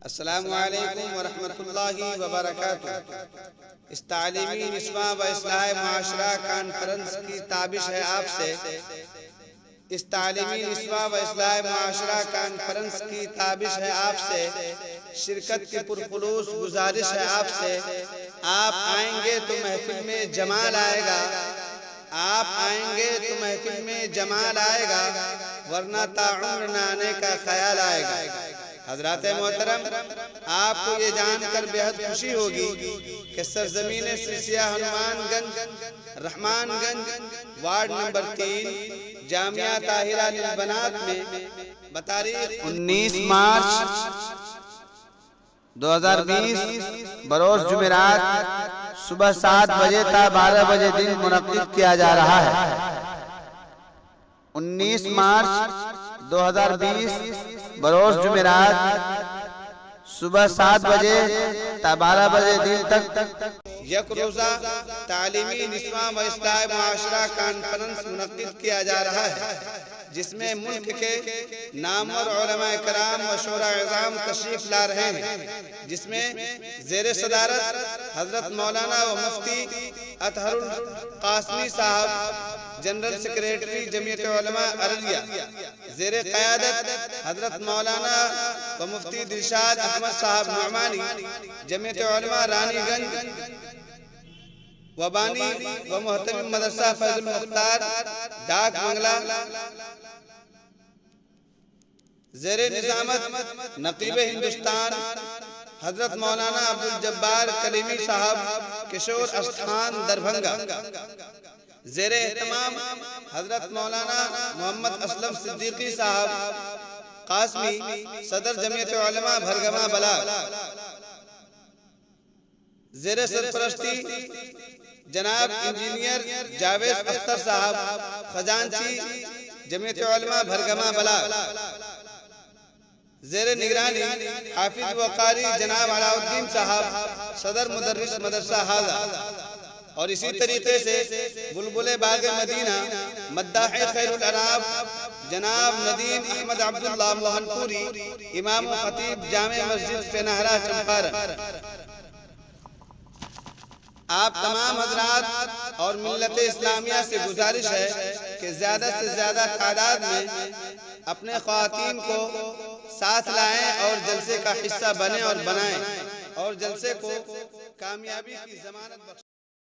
السلام علیکم ورحمۃ اللہ وبرکاتہ۔ اس تعلیمی نسواں و اصلاح معاشرہ کانفرنس کی تابش ہے آپ سے۔ اس تعلیمی نسواں و اصلاح معاشرہ کانفرنس کی تابش ہے آپ سے۔ شرکت کی پرخلوص گزارش ہے آپ سے۔ آپ آئیں گے تو محفل میں جمال آئے گا، آپ آئیں گے تو محفل میں جمال آئے گا، ورنہ تعمر نہ آنے کا خیال آئے گا۔ حضرات محترم، آپ کو یہ جان کر بہت خوشی ہوگی کہ سرزمین سلسلہ ہنومان گنج، رحمان گنج، وارڈ نمبر 3، جامعہ طاہرہ للبنات میں بتاریخ 19 مارچ 2020 بروز جمعرات صبح 7 بجے تا 12 بجے دن منعقد کیا جا رہا ہے۔ 19 مارچ 2020 بروز جمعرات صبح 7 بجے تا 12 بجے دن تک یک روزہ تعلیمی نسواں و اصلاح معاشرہ کانفرنس منعقد کیا جا رہا ہے، جس میں ملک کے نامور علماء کرام و شورا عظام تشریف لا رہے ہیں، جس میں زیر صدارت حضرت مولانا و مفتی اطہر القاسمی صاحب، جنرل سیکریٹری جمعیت علماء ارریہ، زیر قیادت حضرت مولانا و مفتی دلشاد احمد صاحب نعمانی، جمعیت علماء رانی گنج و بانی و محتمم مدرسہ فیض المختار ڈاک بنگلہ، زیر نظامت نقیب ہندوستان حضرت مولانا عبدالجبار کلیمی صاحب، کشور استھان دربھنگا، زیر اہتمام حضرت مولانا محمد اسلم صدیقی صاحب قاسمی، صدر جمعیت علماء بھرگما بلاغ، زیر سرپرستی جناب انجینئر جاوید اختر صاحب، خزانچی جمعیت علماء بھرگما بلاغ، زیر نگرانی حافظ و قاری جناب علاء الدین صاحب، صدر مدرس مدرسہ حاضہ، اور اسی طریقے سے بلبل باغ مدینہ مداح خیر الانام جناب ندیم احمد عبداللہ موہن پوری، امام و خطیب جامع مسجد فنہرہ چمپارن۔ آپ تمام حضرات اور ملت اسلامیہ سے گزارش ہے کہ زیادہ سے زیادہ تعداد میں اپنے خواتین کو ساتھ لائیں اور جلسے کا حصہ بنیں اور بنائیں، اور جلسے کو کامیابی کی ضمانت بخشیں۔